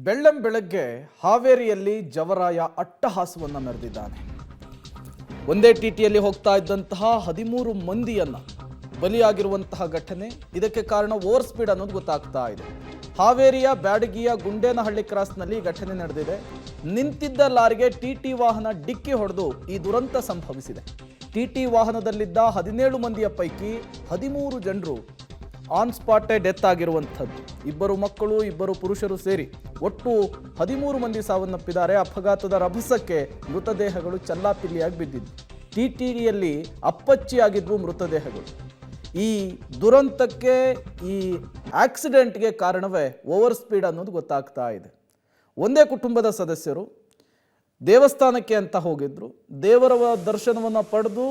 ಬೆಳ್ಳಂಬೆಳಗ್ಗೆ ಹಾವೇರಿಯಲ್ಲಿ ಜವರಾಯ ಅಟ್ಟಹಾಸವನ್ನು ಮೆರೆದಿದ್ದಾನೆ. ಒಂದೇ ಟಿಟಿಯಲ್ಲಿ ಹೋಗ್ತಾ ಇದ್ದಂತಹ 13 ಮಂದಿಯನ್ನ ಬಲಿಯಾಗಿರುವಂತಹ ಘಟನೆ. ಇದಕ್ಕೆ ಕಾರಣ ಓವರ್ ಸ್ಪೀಡ್ ಅನ್ನೋದು ಗೊತ್ತಾಗ್ತಾ ಇದೆ. ಹಾವೇರಿಯ ಬ್ಯಾಡಗಿಯ ಗುಂಡೇನಹಳ್ಳಿ ಕ್ರಾಸ್ನಲ್ಲಿ ಘಟನೆ ನಡೆದಿದೆ. ನಿಂತಿದ್ದ ಲಾರಿಗೆ ಟಿಟಿ ವಾಹನ ಡಿಕ್ಕಿ ಹೊಡೆದು ಈ ದುರಂತ ಸಂಭವಿಸಿದೆ. ಟಿಟಿ ವಾಹನದಲ್ಲಿದ್ದ 17 ಮಂದಿಯ ಪೈಕಿ 13 ಜನರು ಆನ್ ಸ್ಪಾಟೇ ಡೆತ್ ಆಗಿರುವಂಥದ್ದು. 2 ಮಕ್ಕಳು 2 ಪುರುಷರು ಸೇರಿ ಒಟ್ಟು 13 ಮಂದಿ ಸಾವನ್ನಪ್ಪಿದ್ದಾರೆ. ಅಪಘಾತದ ರಭಸಕ್ಕೆ ಮೃತದೇಹಗಳು ಚಲ್ಲಾಪಿಲ್ಲಿಯಾಗಿ ಬಿದ್ದಿದ್ದು. ಟಿಟಿಯಲ್ಲಿ ಅಪ್ಪಚ್ಚಿಯಾಗಿದ್ವು ಮೃತದೇಹಗಳು. ಈ ದುರಂತಕ್ಕೆ, ಈ ಆಕ್ಸಿಡೆಂಟ್ಗೆ ಕಾರಣವೇ ಓವರ್ ಸ್ಪೀಡ್ ಅನ್ನೋದು ಗೊತ್ತಾಗ್ತಾ ಇದೆ. ಒಂದೇ ಕುಟುಂಬದ ಸದಸ್ಯರು ದೇವಸ್ಥಾನಕ್ಕೆ ಅಂತ ಹೋಗಿದ್ರು. ದೇವರ ದರ್ಶನವನ್ನು ಪಡೆದು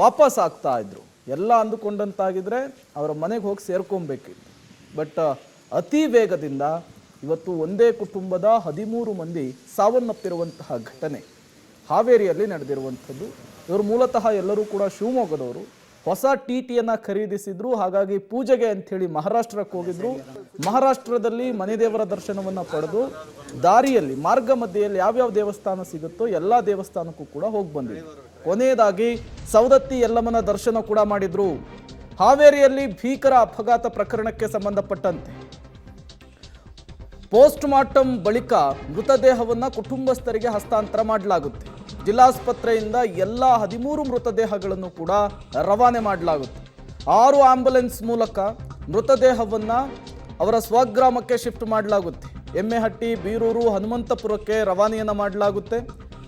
ವಾಪಸ್ ಆಗ್ತಾ ಇದ್ರು. ಎಲ್ಲ ಅಂದುಕೊಂಡಂತಾಗಿದ್ರೆ ಅವರ ಮನೆಗೆ ಹೋಗಿ ಸೇರ್ಕೊಬೇಕಿತ್ತು. ಬಟ್ ಅತಿ ವೇಗದಿಂದ ಇವತ್ತು ಒಂದೇ ಕುಟುಂಬದ 13 ಮಂದಿ ಸಾವನ್ನಪ್ಪಿರುವಂತಹ ಘಟನೆ ಹಾವೇರಿಯಲ್ಲಿ ನಡೆದಿರುವಂಥದ್ದು. ಇವರು ಮೂಲತಃ ಎಲ್ಲರೂ ಕೂಡ ಶಿವಮೊಗ್ಗದವರು. ಹೊಸ ಟಿಟಿಯನ್ನು ಖರೀದಿಸಿದ್ರು. ಹಾಗಾಗಿ ಪೂಜೆಗೆ ಅಂಥೇಳಿ ಮಹಾರಾಷ್ಟ್ರಕ್ಕೆ ಹೋಗಿದ್ರು. ಮಹಾರಾಷ್ಟ್ರದಲ್ಲಿ ಮನೆ ದೇವರ ದರ್ಶನವನ್ನು ಪಡೆದು ದಾರಿಯಲ್ಲಿ ಮಾರ್ಗ ಮಧ್ಯೆಯಲ್ಲಿ ಯಾವ್ಯಾವ ದೇವಸ್ಥಾನ ಸಿಗುತ್ತೋ ಎಲ್ಲ ದೇವಸ್ಥಾನಕ್ಕೂ ಕೂಡ ಹೋಗಿ ಬಂದಿದ್ರು. ಕೊನೆಯದಾಗಿ ಸವದತ್ತಿ ಯಲ್ಲಮ್ಮನ ದರ್ಶನ ಕೂಡ ಮಾಡಿದ್ರು. ಹಾವೇರಿಯಲ್ಲಿ ಭೀಕರ ಅಪಘಾತ ಪ್ರಕರಣಕ್ಕೆ ಸಂಬಂಧಪಟ್ಟಂತೆ ಪೋಸ್ಟ್ ಮಾರ್ಟಮ್ ಬಳಿಕ ಮೃತದೇಹವನ್ನು ಕುಟುಂಬಸ್ಥರಿಗೆ ಹಸ್ತಾಂತರ ಮಾಡಲಾಗುತ್ತೆ. ಜಿಲ್ಲಾಸ್ಪತ್ರೆಯಿಂದ ಎಲ್ಲ 13 ಮೃತದೇಹಗಳನ್ನು ಕೂಡ ರವಾನೆ ಮಾಡಲಾಗುತ್ತೆ. 6 ಆಂಬ್ಯುಲೆನ್ಸ್ ಮೂಲಕ ಮೃತದೇಹವನ್ನು ಅವರ ಸ್ವಗ್ರಾಮಕ್ಕೆ ಶಿಫ್ಟ್ ಮಾಡಲಾಗುತ್ತೆ. ಎಮ್ಮೆಹಟ್ಟಿ, ಬೀರೂರು, ಹನುಮಂತಪುರಕ್ಕೆ ರವಾನೆಯನ್ನು ಮಾಡಲಾಗುತ್ತೆ.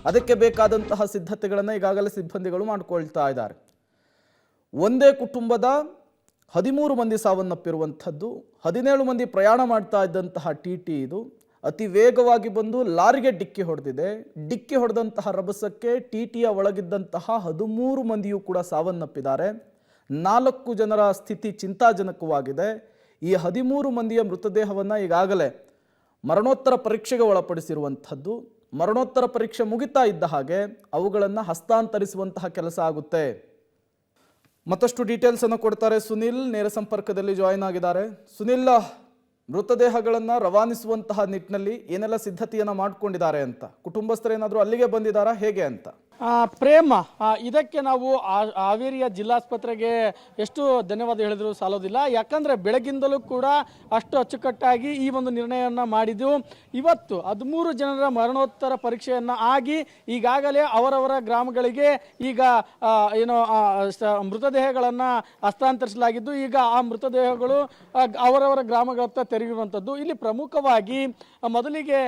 ಅದಕ್ಕೆ ಬೇಕಾದಂತಹ ಸಿದ್ಧತೆಗಳನ್ನು ಈಗಾಗಲೇ ಸಿಬ್ಬಂದಿಗಳು ಮಾಡಿಕೊಳ್ತಾ ಇದ್ದಾರೆ. ಒಂದೇ ಕುಟುಂಬದ 13 ಮಂದಿ ಸಾವನ್ನಪ್ಪಿರುವಂಥದ್ದು. 17 ಮಂದಿ ಪ್ರಯಾಣ ಮಾಡ್ತಾ ಇದ್ದಂತಹ ಟಿಟಿ ಇದು ಅತಿ ವೇಗವಾಗಿ ಬಂದು ಲಾರಿಗೆ ಡಿಕ್ಕಿ ಹೊಡೆದಿದೆ. ಡಿಕ್ಕಿ ಹೊಡೆದಂತಹ ರಭಸಕ್ಕೆ ಟಿಟಿಯ ಒಳಗಿದ್ದಂತಹ 13 ಮಂದಿಯೂ ಕೂಡ ಸಾವನ್ನಪ್ಪಿದ್ದಾರೆ. 4 ಜನರ ಸ್ಥಿತಿ ಚಿಂತಾಜನಕವಾಗಿದೆ. ಈ 13 ಮಂದಿಯ ಮೃತದೇಹವನ್ನು ಈಗಾಗಲೇ ಮರಣೋತ್ತರ ಪರೀಕ್ಷೆಗೆ ಒಳಪಡಿಸಿರುವಂಥದ್ದು. ಮರಣೋತ್ತರ ಪರೀಕ್ಷೆ ಮುಗಿತಾ ಇದ್ದ ಹಾಗೆ ಅವುಗಳನ್ನು ಹಸ್ತಾಂತರಿಸುವಂತಹ ಕೆಲಸ ಆಗುತ್ತೆ. ಮತ್ತಷ್ಟು ಡೀಟೇಲ್ಸ್ ಅನ್ನು ಕೊಡ್ತಾರೆ ಸುನಿಲ್, ನೇರ ಸಂಪರ್ಕದಲ್ಲಿ ಜಾಯಿನ್ ಆಗಿದ್ದಾರೆ. ಸುನಿಲ್, ಮೃತದೇಹಗಳನ್ನು ರವಾನಿಸುವಂತಹ ನಿಟ್ಟಿನಲ್ಲಿ ಏನೆಲ್ಲ ಸಿದ್ಧತೆಯನ್ನು ಮಾಡಿಕೊಂಡಿದ್ದಾರೆ ಅಂತ, ಕುಟುಂಬಸ್ಥರೇನಾದರೂ ಅಲ್ಲಿಗೆ ಬಂದಿದ್ದಾರಾ, ಹೇಗೆ ಅಂತ? ಪ್ರೇಮ, ಇದಕ್ಕೆ ನಾವು ಹಾವೇರಿಯ ಜಿಲ್ಲಾಸ್ಪತ್ರೆಗೆ ಎಷ್ಟು ಧನ್ಯವಾದ ಹೇಳಿದ್ರು ಸಾಲೋದಿಲ್ಲ. ಯಾಕಂದರೆ ಬೆಳಗಿಂದಲೂ ಕೂಡ ಅಷ್ಟು ಅಚ್ಚುಕಟ್ಟಾಗಿ ಈ ಒಂದು ನಿರ್ಣಯವನ್ನು ಮಾಡಿದ್ದು. ಇವತ್ತು 13 ಜನರ ಮರಣೋತ್ತರ ಪರೀಕ್ಷೆಯನ್ನು ಆಗಿ ಈಗಾಗಲೇ ಅವರವರ ಗ್ರಾಮಗಳಿಗೆ ಈಗ ಮೃತದೇಹಗಳನ್ನು ಹಸ್ತಾಂತರಿಸಲಾಗಿದ್ದು, ಈಗ ಆ ಮೃತದೇಹಗಳು ಅವರವರ ಗ್ರಾಮಗಳತ್ತ ತೆರಳುವಂಥದ್ದು. ಇಲ್ಲಿ ಪ್ರಮುಖವಾಗಿ ಮೊದಲಿಗೆ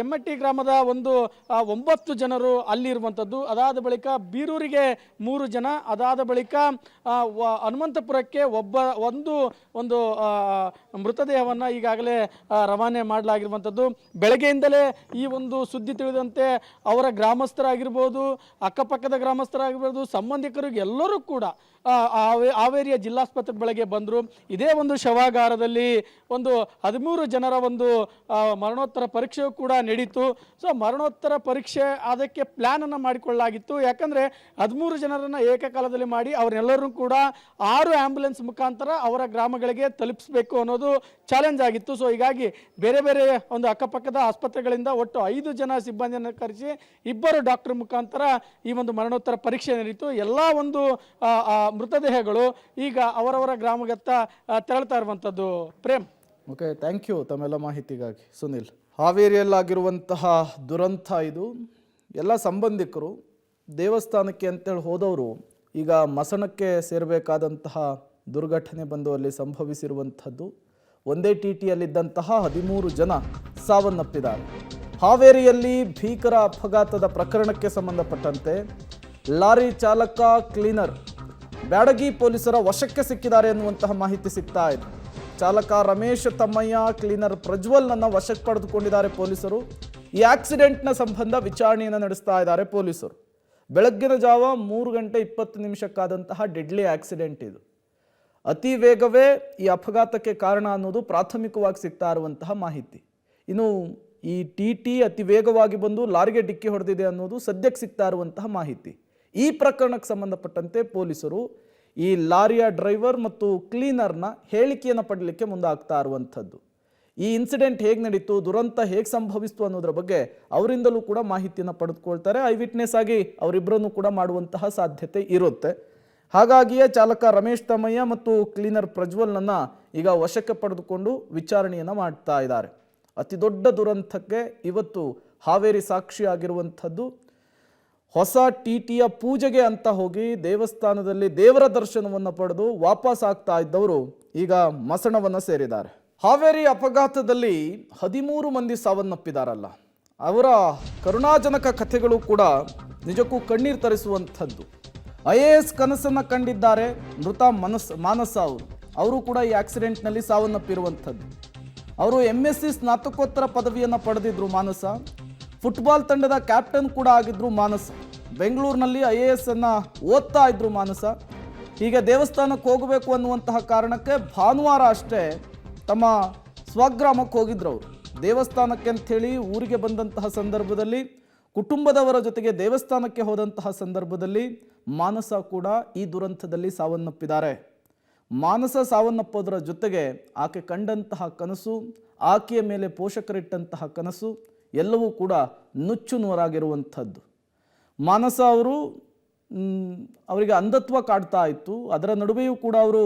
ಎಮ್ಮಟ್ಟಿ ಗ್ರಾಮದ 9 ಜನರು ಅಲ್ಲಿರುವಂಥದ್ದು. ಅದಾದ ಬಳಿಕ ಬೀರೂರಿಗೆ 3 ಜನ, ಅದಾದ ಬಳಿಕ ಹನುಮಂತಪುರಕ್ಕೆ ಒಂದು ಮೃತದೇಹವನ್ನು ಈಗಾಗಲೇ ರವಾನೆ ಮಾಡಲಾಗಿರುವಂಥದ್ದು. ಬೆಳಗ್ಗೆಯಿಂದಲೇ ಈ ಒಂದು ಸುದ್ದಿ ತಿಳಿದಂತೆ ಅವರ ಗ್ರಾಮಸ್ಥರಾಗಿರ್ಬೋದು, ಅಕ್ಕಪಕ್ಕದ ಗ್ರಾಮಸ್ಥರಾಗಿರ್ಬೋದು, ಸಂಬಂಧಿಕರಿಗೆ ಎಲ್ಲರೂ ಕೂಡ ಹಾವೇರಿಯ ಜಿಲ್ಲಾಸ್ಪತ್ರೆ ಬಳಿಗೆ ಬಂದರು. ಇದೇ ಒಂದು ಶವಾಗಾರದಲ್ಲಿ 13 ಜನರ ಮರಣೋತ್ತರ ಪರೀಕ್ಷೆಯೂ ಕೂಡ ನಡೀತು. ಸೊ ಮರಣೋತ್ತರ ಪರೀಕ್ಷೆ ಅದಕ್ಕೆ ಪ್ಲ್ಯಾನನ್ನು ಮಾಡಿಕೊಳ್ಳಲಾಗಿತ್ತು. ಯಾಕಂದರೆ 13 ಜನರನ್ನು ಏಕಕಾಲದಲ್ಲಿ ಮಾಡಿ ಅವರೆಲ್ಲರೂ ಕೂಡ 6 ಆಂಬ್ಯುಲೆನ್ಸ್ ಮುಖಾಂತರ ಅವರ ಗ್ರಾಮಗಳಿಗೆ ತಲುಪಿಸಬೇಕು ಅನ್ನೋದು ಚಾಲೆಂಜ್ ಆಗಿತ್ತು. ಸೊ ಹೀಗಾಗಿ ಬೇರೆ ಬೇರೆ ಅಕ್ಕಪಕ್ಕದ ಆಸ್ಪತ್ರೆಗಳಿಂದ ಒಟ್ಟು 5 ಜನ ಸಿಬ್ಬಂದಿಯನ್ನು ಕರೆಸಿ 2 ಡಾಕ್ಟರ್ ಮುಖಾಂತರ ಈ ಮರಣೋತ್ತರ ಪರೀಕ್ಷೆ ನಡೀತು. ಎಲ್ಲ ಮೃತದೇಹಗಳು ಈಗ ಅವರವರ ಗ್ರಾಮಗತ್ತ ತೆರಳ್ತಾ ಇರುವಂಥದ್ದು. ಪ್ರೇಮ್, ಓಕೆ, ಥ್ಯಾಂಕ್ ಯು ತಮ್ಮೆಲ್ಲ ಮಾಹಿತಿಗಾಗಿ ಸುನಿಲ್. ಹಾವೇರಿಯಲ್ಲಾಗಿರುವಂತಹ ದುರಂತ ಇದು. ಎಲ್ಲ ಸಂಬಂಧಿಕರು ದೇವಸ್ಥಾನಕ್ಕೆ ಅಂತೇಳಿ ಹೋದವರು ಈಗ ಮಸಣಕ್ಕೆ ಸೇರಬೇಕಾದಂತಹ ದುರ್ಘಟನೆ ಬಂದು ಅಲ್ಲಿ ಸಂಭವಿಸಿರುವಂಥದ್ದು. ಒಂದೇ ಟಿಟಿಯಲ್ಲಿದ್ದಂತಹ 13 ಜನ ಸಾವನ್ನಪ್ಪಿದ್ದಾರೆ. ಹಾವೇರಿಯಲ್ಲಿ ಭೀಕರ ಅಪಘಾತದ ಪ್ರಕರಣಕ್ಕೆ ಸಂಬಂಧಪಟ್ಟಂತೆ ಲಾರಿ ಚಾಲಕ ಕ್ಲೀನರ್ ಬ್ಯಾಡಗಿ ಪೊಲೀಸರ ವಶಕ್ಕೆ ಸಿಕ್ಕಿದ್ದಾರೆ ಎನ್ನುವಂತಹ ಮಾಹಿತಿ ಸಿಗ್ತಾ ಇದೆ. ಚಾಲಕ ರಮೇಶ್ ತಮ್ಮಯ್ಯ, ಕ್ಲೀನರ್ ಪ್ರಜ್ವಲ್ನನ್ನು ವಶಕ್ಕೆ ಪಡೆದುಕೊಂಡಿದ್ದಾರೆ ಪೊಲೀಸರು. ಈ ಆಕ್ಸಿಡೆಂಟ್ನ ಸಂಬಂಧ ವಿಚಾರಣೆಯನ್ನು ನಡೆಸ್ತಾ ಇದ್ದಾರೆ ಪೊಲೀಸರು. ಬೆಳಗ್ಗಿನ ಜಾವ 3:20 ಡೆಡ್ಲಿ ಆಕ್ಸಿಡೆಂಟ್ ಇದು. ಅತಿ ವೇಗವೇ ಈ ಅಪಘಾತಕ್ಕೆ ಕಾರಣ ಅನ್ನೋದು ಪ್ರಾಥಮಿಕವಾಗಿ ಸಿಗ್ತಾ ಇರುವಂತಹ ಮಾಹಿತಿ. ಇನ್ನು ಈ ಟಿಟಿ ಅತಿ ವೇಗವಾಗಿ ಬಂದು ಲಾರಿಗೆ ಡಿಕ್ಕಿ ಹೊಡೆದಿದೆ ಅನ್ನೋದು ಸದ್ಯಕ್ಕೆ ಸಿಗ್ತಾ ಇರುವಂತಹ ಮಾಹಿತಿ. ಈ ಪ್ರಕರಣಕ್ಕೆ ಸಂಬಂಧಪಟ್ಟಂತೆ ಪೊಲೀಸರು ಈ ಲಾರಿಯ ಡ್ರೈವರ್ ಮತ್ತು ಕ್ಲೀನರ್ನ ಹೇಳಿಕೆಯನ್ನು ಪಡಲಿಕ್ಕೆ ಮುಂದಾಗ್ತಾ ಇರುವಂಥದ್ದು. ಈ ಇನ್ಸಿಡೆಂಟ್ ಹೇಗೆ ನಡೀತು, ದುರಂತ ಹೇಗೆ ಸಂಭವಿಸ್ತು ಅನ್ನೋದ್ರ ಬಗ್ಗೆ ಅವರಿಂದಲೂ ಕೂಡ ಮಾಹಿತಿಯನ್ನು ಪಡೆದುಕೊಳ್ತಾರೆ. ಐ ವಿಟ್ನೆಸ್ ಆಗಿ ಅವರಿಬ್ಬರನ್ನು ಕೂಡ ಮಾಡುವಂತಹ ಸಾಧ್ಯತೆ ಇರುತ್ತೆ. ಹಾಗಾಗಿಯೇ ಚಾಲಕ ರಮೇಶ್ ತಮ್ಮಯ್ಯ ಮತ್ತು ಕ್ಲೀನರ್ ಪ್ರಜ್ವಲ್ನನ್ನು ಈಗ ವಶಕ್ಕೆ ಪಡೆದುಕೊಂಡು ವಿಚಾರಣೆಯನ್ನು ಮಾಡ್ತಾ ಇದ್ದಾರೆ. ಅತಿ ದೊಡ್ಡ ದುರಂತಕ್ಕೆ ಇವತ್ತು ಹಾವೇರಿ ಸಾಕ್ಷಿಯಾಗಿರುವಂಥದ್ದು. ಹೊಸ ಟಿಟಿಯ ಪೂಜೆಗೆ ಅಂತ ಹೋಗಿ ದೇವಸ್ಥಾನದಲ್ಲಿ ದೇವರ ದರ್ಶನವನ್ನು ಪಡೆದು ವಾಪಸ್ ಆಗ್ತಾ ಇದ್ದವರು ಈಗ ಮಸಣವನ್ನು ಸೇರಿದ್ದಾರೆ. ಹಾವೇರಿ ಅಪಘಾತದಲ್ಲಿ 13 ಮಂದಿ ಸಾವನ್ನಪ್ಪಿದಾರಲ್ಲ, ಅವರ ಕರುಣಾಜನಕ ಕಥೆಗಳು ಕೂಡ ನಿಜಕ್ಕೂ ಕಣ್ಣೀರು ತರಿಸುವಂಥದ್ದು. IAS ಕನಸನ್ನು ಕಂಡಿದ್ದಾರೆ ಮೃತ ಮಾನಸ ಅವರು ಕೂಡ ಈ ಆಕ್ಸಿಡೆಂಟ್ನಲ್ಲಿ ಸಾವನ್ನಪ್ಪಿರುವಂಥದ್ದು. ಅವರು MSc ಸ್ನಾತಕೋತ್ತರ ಪದವಿಯನ್ನು ಪಡೆದಿದ್ರು ಮಾನಸ. ಫುಟ್ಬಾಲ್ ತಂಡದ ಕ್ಯಾಪ್ಟನ್ ಕೂಡ ಆಗಿದ್ರು ಮಾನಸ. ಬೆಂಗಳೂರಿನಲ್ಲಿ IAS ಅನ್ನು ಓದ್ತಾ ಇದ್ರು ಮಾನಸ. ಹೀಗೆ ದೇವಸ್ಥಾನಕ್ಕೆ ಹೋಗಬೇಕು ಅನ್ನುವಂತಹ ಕಾರಣಕ್ಕೆ ಭಾನುವಾರ ಅಷ್ಟೇ ತಮ್ಮ ಸ್ವಗ್ರಾಮಕ್ಕೆ ಹೋಗಿದ್ರು ಅವರು. ದೇವಸ್ಥಾನಕ್ಕೆ ಅಂಥೇಳಿ ಊರಿಗೆ ಬಂದಂತಹ ಸಂದರ್ಭದಲ್ಲಿ, ಕುಟುಂಬದವರ ಜೊತೆಗೆ ದೇವಸ್ಥಾನಕ್ಕೆ ಹೋದಂತಹ ಸಂದರ್ಭದಲ್ಲಿ ಮಾನಸ ಕೂಡ ಈ ದುರಂತದಲ್ಲಿ ಸಾವನ್ನಪ್ಪಿದ್ದಾರೆ. ಮಾನಸ ಸಾವನ್ನಪ್ಪೋದರ ಜೊತೆಗೆ ಆಕೆ ಕಂಡಂತಹ ಕನಸು, ಆಕೆಯ ಮೇಲೆ ಪೋಷಕರಿಟ್ಟಂತಹ ಕನಸು ಎಲ್ಲವೂ ಕೂಡ ನುಚ್ಚು ನೂರಾಗಿರುವಂಥದ್ದು. ಮಾನಸ ಅವರಿಗೆ ಅಂಧತ್ವ ಕಾಡ್ತಾ ಇತ್ತು. ಅದರ ನಡುವೆಯೂ ಕೂಡ ಅವರು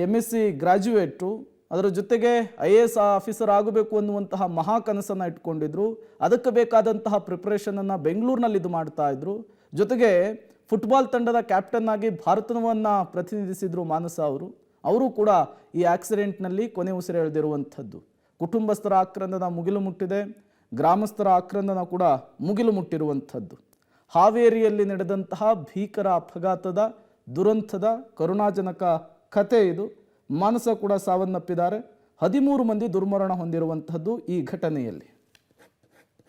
MSc ಗ್ರ್ಯಾಜುಯೇಟು, ಅದರ ಜೊತೆಗೆ IAS ಆಫೀಸರ್ ಆಗಬೇಕು ಅನ್ನುವಂತಹ ಮಹಾ ಕನಸನ್ನು ಇಟ್ಕೊಂಡಿದ್ರು. ಅದಕ್ಕೆ ಬೇಕಾದಂತಹ ಪ್ರಿಪ್ರೇಷನನ್ನು ಬೆಂಗಳೂರಿನಲ್ಲಿ ಇದು ಮಾಡ್ತಾ ಇದ್ರು. ಜೊತೆಗೆ ಫುಟ್ಬಾಲ್ ತಂಡದ ಕ್ಯಾಪ್ಟನ್ ಆಗಿ ಭಾರತವನ್ನು ಪ್ರತಿನಿಧಿಸಿದ್ರು ಮಾನಸ ಅವರು ಕೂಡ ಈ ಆಕ್ಸಿಡೆಂಟ್ನಲ್ಲಿ ಕೊನೆ ಉಸಿರೆಳೆದಿರುವಂಥದ್ದು. ಕುಟುಂಬಸ್ಥರ ಆಕ್ರಂದನ ಮುಗಿಲು ಮುಟ್ಟಿದೆ, ಗ್ರಾಮಸ್ಥರ ಆಕ್ರಂದನ ಕೂಡ ಮುಗಿಲು ಮುಟ್ಟಿರುವಂಥದ್ದು. ಹಾವೇರಿಯಲ್ಲಿ ನಡೆದಂತಹ ಭೀಕರ ಅಪಘಾತದ ದುರಂತದ ಕರುಣಾಜನಕ ಕಥೆ ಇದು. ಮಾನಸ ಕೂಡ ಸಾವನ್ನಪ್ಪಿದ್ದಾರೆ. 13 ಮಂದಿ ದುರ್ಮರಣ ಹೊಂದಿರುವಂಥದ್ದು ಈ ಘಟನೆಯಲ್ಲಿ.